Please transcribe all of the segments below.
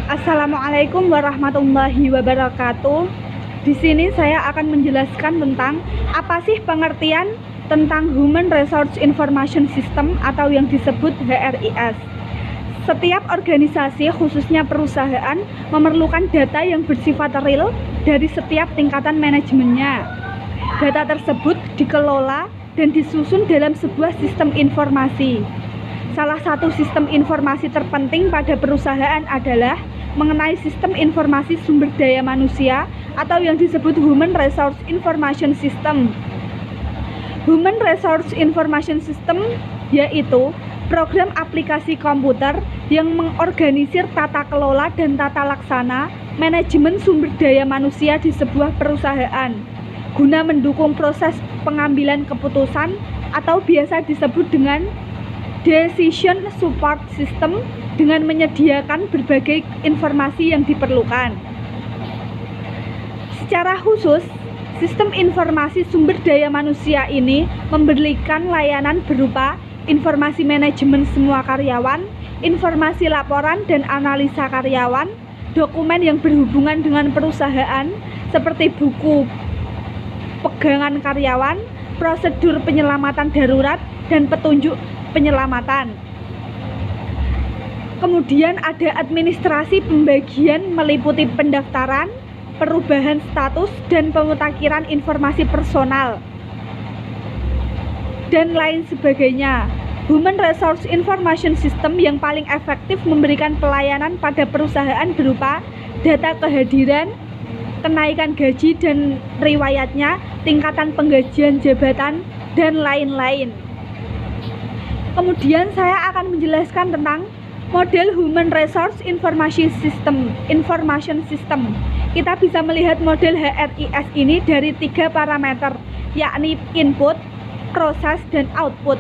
Assalamualaikum warahmatullahi wabarakatuh. Di sini saya akan menjelaskan tentang apa sih pengertian tentang Human Resource Information System atau yang disebut HRIS. Setiap organisasi, khususnya perusahaan, memerlukan data yang bersifat real dari setiap tingkatan manajemennya. Data tersebut dikelola dan disusun dalam sebuah sistem informasi. Salah satu sistem informasi terpenting pada perusahaan adalah mengenai sistem informasi sumber daya manusia atau yang disebut Human Resource Information System. Human Resource Information System yaitu program aplikasi komputer yang mengorganisir tata kelola dan tata laksana manajemen sumber daya manusia di sebuah perusahaan guna mendukung proses pengambilan keputusan atau biasa disebut dengan Decision Support System dengan menyediakan berbagai informasi yang diperlukan. Secara khusus, sistem informasi sumber daya manusia ini memberikan layanan berupa informasi manajemen semua karyawan, informasi laporan dan analisa karyawan, dokumen yang berhubungan dengan perusahaan seperti buku pegangan karyawan, prosedur penyelamatan darurat, dan petunjuk penyelamatan. Kemudian ada administrasi pembagian meliputi pendaftaran, perubahan status, dan pemutakhiran informasi personal, dan lain sebagainya. Human Resource Information System yang paling efektif memberikan pelayanan pada perusahaan berupa data kehadiran, kenaikan gaji dan riwayatnya, tingkatan penggajian jabatan, dan lain-lain. Kemudian saya akan menjelaskan tentang model Human Resource Information System. Kita bisa melihat model HRIS ini dari 3 parameter, yakni input, proses, dan output.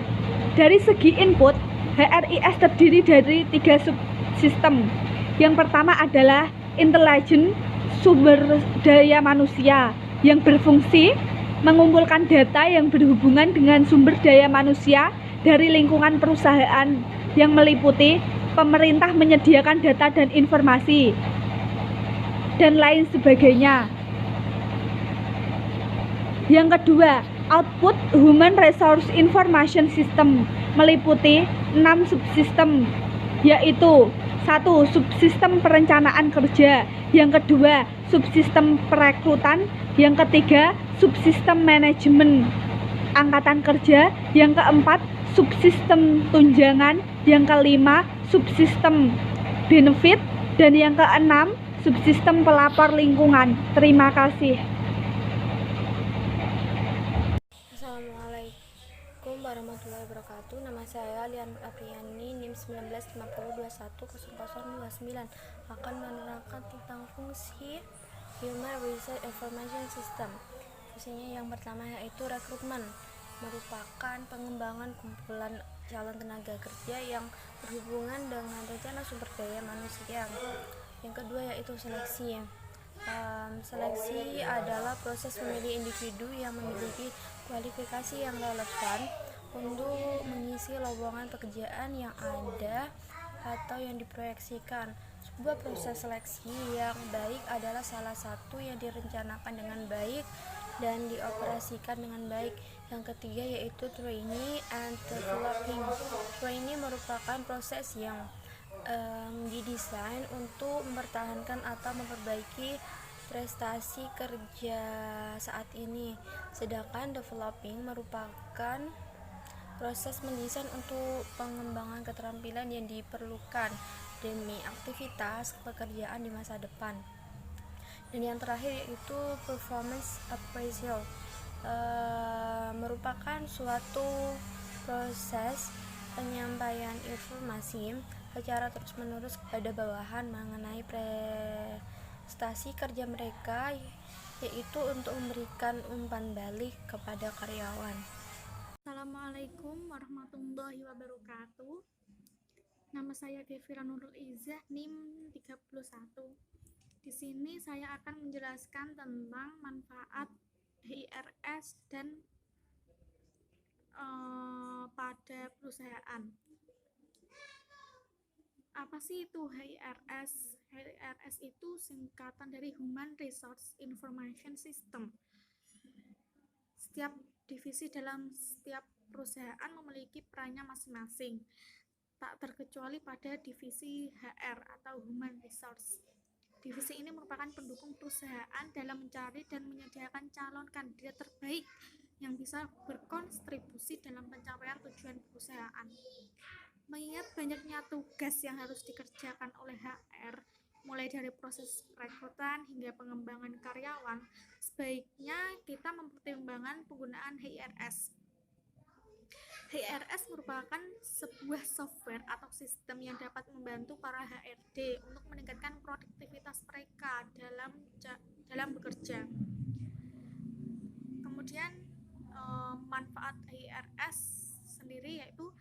Dari segi input, HRIS terdiri dari 3 subsistem. Yang pertama adalah intelijen sumber daya manusia yang berfungsi mengumpulkan data yang berhubungan dengan sumber daya manusia dari lingkungan perusahaan yang meliputi pemerintah menyediakan data dan informasi dan lain sebagainya. Yang kedua, output Human Resource Information System meliputi 6 subsistem, yaitu 1. Subsistem perencanaan kerja, yang kedua subsistem perekrutan, yang ketiga subsistem manajemen angkatan kerja, yang keempat subsistem tunjangan, yang kelima subsistem benefit, dan yang keenam subsistem pelapor lingkungan. Terima kasih. Assalamualaikum warahmatullahi wabarakatuh. Nama saya Lian Apriani, NIM 1950210029, akan menerangkan tentang fungsi Human Resource Information System. Fungsinya yang pertama yaitu rekrutmen, merupakan pengembangan kumpulan calon tenaga kerja yang berhubungan dengan rencana sumber daya manusia. Yang kedua yaitu seleksi. Seleksi adalah proses memilih individu yang memiliki kualifikasi yang relevan untuk mengisi lowongan pekerjaan yang ada atau yang diproyeksikan. Sebuah proses seleksi yang baik adalah salah satu yang direncanakan dengan baik dan dioperasikan dengan baik. Yang ketiga yaitu training and developing. Training merupakan proses yang didesain untuk mempertahankan atau memperbaiki prestasi kerja saat ini. Sedangkan developing merupakan proses mendesain untuk pengembangan keterampilan yang diperlukan demi aktivitas pekerjaan di masa depan. Dan yang terakhir yaitu performance appraisal, merupakan suatu proses penyampaian informasi secara terus-menerus kepada bawahan mengenai prestasi kerja mereka, yaitu untuk memberikan umpan balik kepada karyawan. Assalamualaikum warahmatullahi wabarakatuh. Nama saya Devira Nurul Izzah, NIM 31. Di sini saya akan menjelaskan tentang manfaat HRS dan pada perusahaan. Apa sih itu HRS? HRS itu singkatan dari Human Resource Information System. Setiap divisi dalam setiap perusahaan memiliki perannya masing-masing, tak terkecuali pada divisi HR atau Human Resource. Divisi ini merupakan pendukung perusahaan dalam mencari dan menyediakan calon kandidat terbaik yang bisa berkontribusi dalam pencapaian tujuan perusahaan. Mengingat banyaknya tugas yang harus dikerjakan oleh HR, mulai dari proses rekrutan hingga pengembangan karyawan, sebaiknya kita mempertimbangkan penggunaan HRS. HRS merupakan sebuah software atau sistem yang dapat membantu para HRD untuk meningkatkan produktivitas mereka dalam bekerja. Kemudian manfaat HRS sendiri yaitu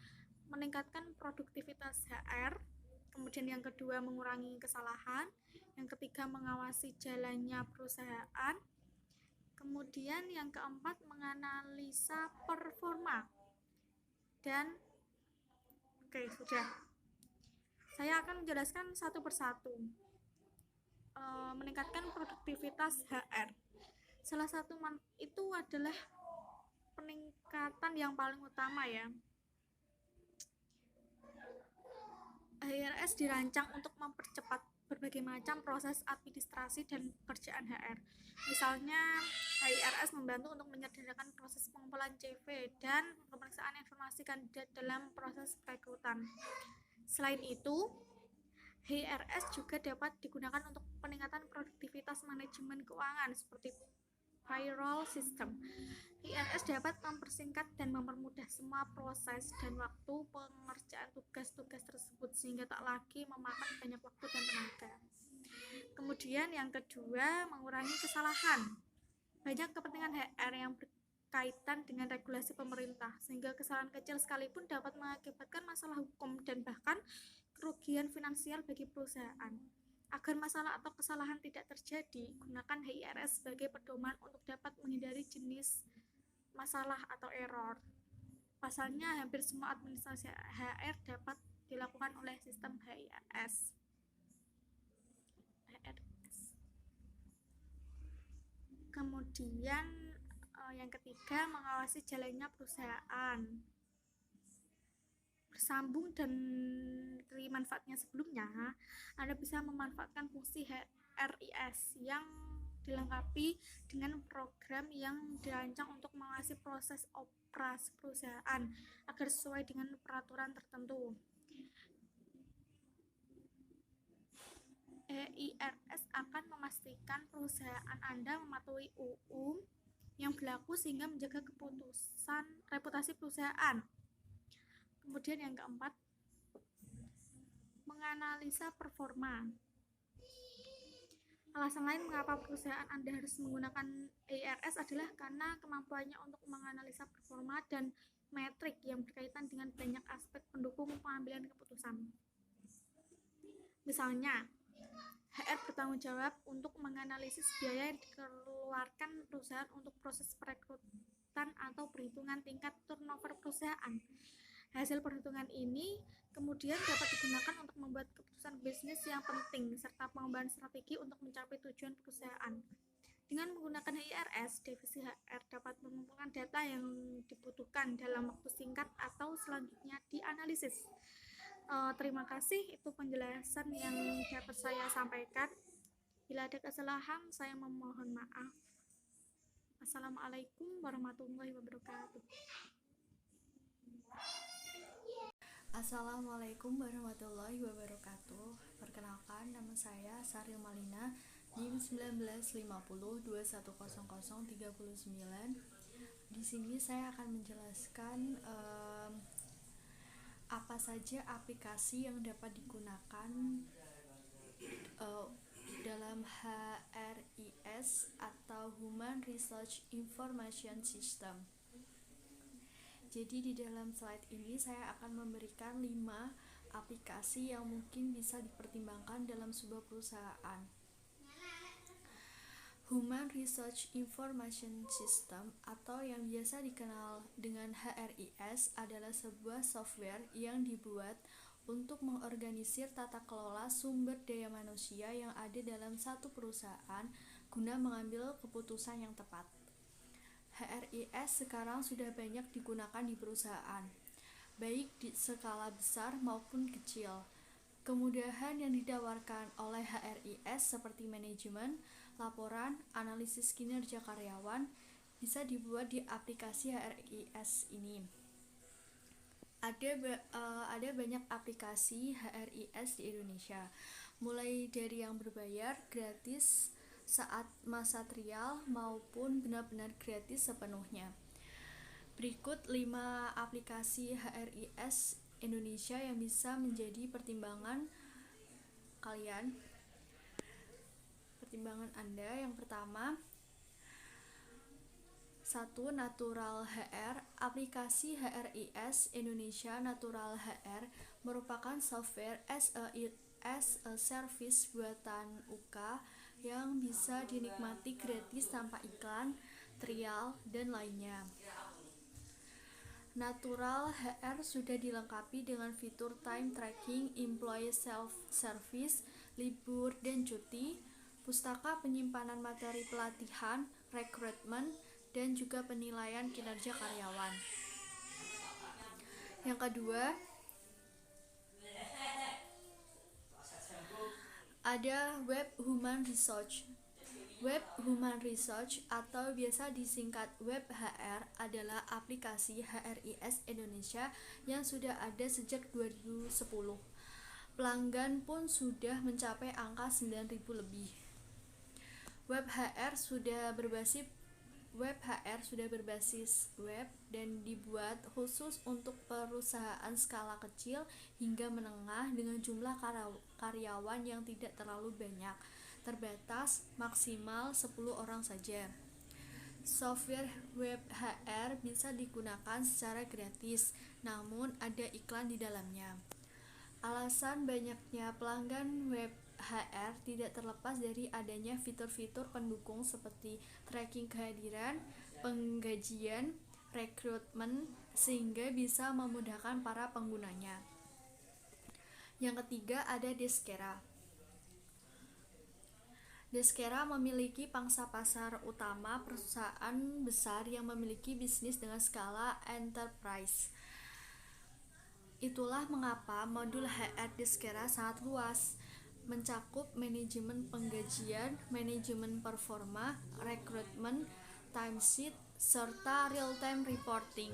meningkatkan produktivitas HR, kemudian yang kedua mengurangi kesalahan, yang ketiga mengawasi jalannya perusahaan, kemudian yang keempat menganalisa performa. Dan sudah. Saya akan menjelaskan satu persatu. Meningkatkan produktivitas HR. Salah satu itu adalah peningkatan yang paling utama ya. HRS dirancang untuk mempercepat berbagai macam proses administrasi dan pekerjaan HR. Misalnya, HRS membantu untuk menyederhanakan proses pengumpulan CV dan pemeriksaan informasi kandidat dalam proses perekrutan. Selain itu, HRS juga dapat digunakan untuk peningkatan produktivitas manajemen keuangan seperti payroll system. HRS dapat mempersingkat dan mempermudah semua proses dan waktu pengerjaan tugas-tugas tersebut sehingga tak lagi memakan banyak waktu dan tenaga. Kemudian yang kedua, mengurangi kesalahan. Banyak kepentingan HR yang berkaitan dengan regulasi pemerintah, sehingga kesalahan kecil sekalipun dapat mengakibatkan masalah hukum dan bahkan kerugian finansial bagi perusahaan. Agar masalah atau kesalahan tidak terjadi, gunakan HRS sebagai pedoman untuk dapat menghindari jenis masalah atau error. Pasalnya, hampir semua administrasi HR dapat dilakukan oleh sistem HRS. Kemudian yang ketiga, mengawasi jalannya perusahaan. Bersambung dari manfaatnya sebelumnya, Anda bisa memanfaatkan fungsi HRIS yang dilengkapi dengan program yang dirancang untuk mengawasi proses operasi perusahaan agar sesuai dengan peraturan tertentu. HRIS akan memastikan perusahaan Anda mematuhi UU yang berlaku sehingga menjaga reputasi perusahaan. Kemudian yang keempat, menganalisa performa. Alasan lain mengapa perusahaan Anda harus menggunakan HRS adalah karena kemampuannya untuk menganalisa performa dan metrik yang berkaitan dengan banyak aspek pendukung pengambilan keputusan. Misalnya, HR bertanggung jawab untuk menganalisis biaya yang dikeluarkan perusahaan untuk proses perekrutan atau perhitungan tingkat turnover perusahaan. Hasil perhitungan ini kemudian dapat digunakan untuk membuat keputusan bisnis yang penting serta pengembangan strategi untuk mencapai tujuan perusahaan. Dengan menggunakan HRS, divisi HR dapat mengumpulkan data yang dibutuhkan dalam waktu singkat atau selanjutnya dianalisis. Terima kasih, itu penjelasan yang dapat saya sampaikan. Bila ada kesalahan, saya memohon maaf. Assalamualaikum warahmatullahi wabarakatuh. Assalamualaikum warahmatullahi wabarakatuh. Perkenalkan, nama saya Saril Malina, NIM 1950210039. Di sini saya akan menjelaskan apa saja aplikasi yang dapat digunakan dalam HRIS atau Human Resource Information System. Jadi di dalam slide ini saya akan memberikan 5 aplikasi yang mungkin bisa dipertimbangkan dalam sebuah perusahaan. Human Resource Information System atau yang biasa dikenal dengan HRIS adalah sebuah software yang dibuat untuk mengorganisir tata kelola sumber daya manusia yang ada dalam satu perusahaan guna mengambil keputusan yang tepat. HRIS sekarang sudah banyak digunakan di perusahaan, baik di skala besar maupun kecil. Kemudahan yang ditawarkan oleh HRIS seperti manajemen, laporan, analisis kinerja karyawan bisa dibuat di aplikasi HRIS ini. Ada banyak aplikasi HRIS di Indonesia, mulai dari yang berbayar, gratis saat masa trial maupun benar-benar gratis sepenuhnya. Berikut 5 aplikasi HRIS Indonesia yang bisa menjadi pertimbangan Anda. Yang pertama, 1. Natural HR. Aplikasi HRIS Indonesia Natural HR merupakan software as a service buatan UK yang bisa dinikmati gratis tanpa iklan, trial, dan lainnya. Natural HR sudah dilengkapi dengan fitur time tracking, employee self-service, libur dan cuti, pustaka penyimpanan materi pelatihan, rekrutmen, dan juga penilaian kinerja karyawan. Yang kedua, ada Web Human Research. Web Human Research atau biasa disingkat Web HR adalah aplikasi HRIS Indonesia yang sudah ada sejak 2010. Pelanggan pun sudah mencapai angka 9.000 lebih. Web HR sudah berbasis web dan dibuat khusus untuk perusahaan skala kecil hingga menengah dengan jumlah karyawan yang tidak terlalu banyak, terbatas maksimal 10 orang saja. Software web HR bisa digunakan secara gratis, namun ada iklan di dalamnya. Alasan banyaknya pelanggan web HR tidak terlepas dari adanya fitur-fitur pendukung seperti tracking kehadiran, penggajian, rekrutmen, sehingga bisa memudahkan para penggunanya. Yang ketiga ada Deskera. Deskera memiliki pangsa pasar utama perusahaan besar yang memiliki bisnis dengan skala enterprise. Itulah mengapa modul HR Deskera sangat luas, mencakup manajemen penggajian, manajemen performa, rekrutmen, timesheet, serta real-time reporting.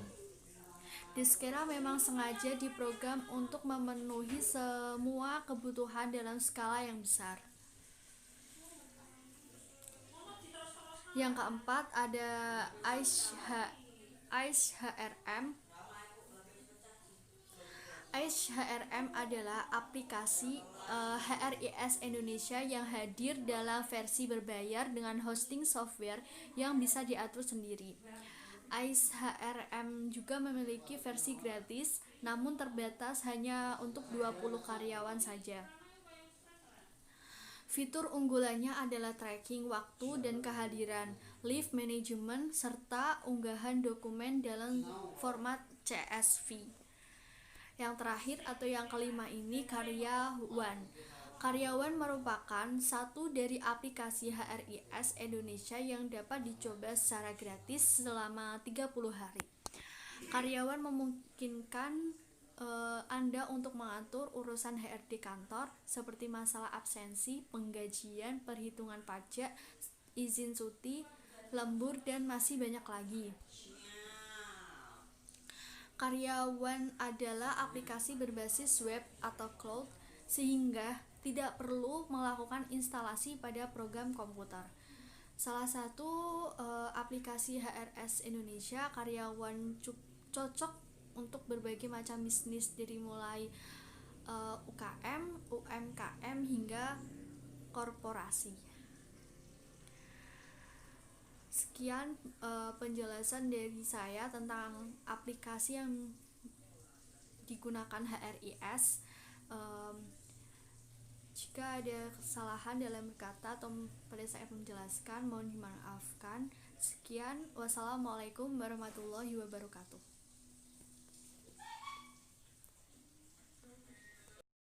Deskera memang sengaja diprogram untuk memenuhi semua kebutuhan dalam skala yang besar. Yang keempat ada ICE HRM. ICE HRM adalah aplikasi HRIS Indonesia yang hadir dalam versi berbayar dengan hosting software yang bisa diatur sendiri. ICE HRM juga memiliki versi gratis, namun terbatas hanya untuk 20 karyawan saja. Fitur unggulannya adalah tracking waktu dan kehadiran, leave management, serta unggahan dokumen dalam format CSV. Yang terakhir atau yang kelima ini karyawan. Karyawan merupakan satu dari aplikasi HRIS Indonesia yang dapat dicoba secara gratis selama 30 hari. Karyawan memungkinkan Anda untuk mengatur urusan HRD kantor seperti masalah absensi, penggajian, perhitungan pajak, izin cuti, lembur, dan masih banyak lagi. Karyawan adalah aplikasi berbasis web atau cloud sehingga tidak perlu melakukan instalasi pada program komputer. Salah satu aplikasi HRS Indonesia karyawan cocok untuk berbagai macam bisnis dari mulai UKM, UMKM hingga korporasi. Sekian penjelasan dari saya tentang aplikasi yang digunakan HRIS. Jika ada kesalahan dalam berkata atau pada saya menjelaskan, mohon dimaafkan. Sekian, wassalamualaikum warahmatullahi wabarakatuh.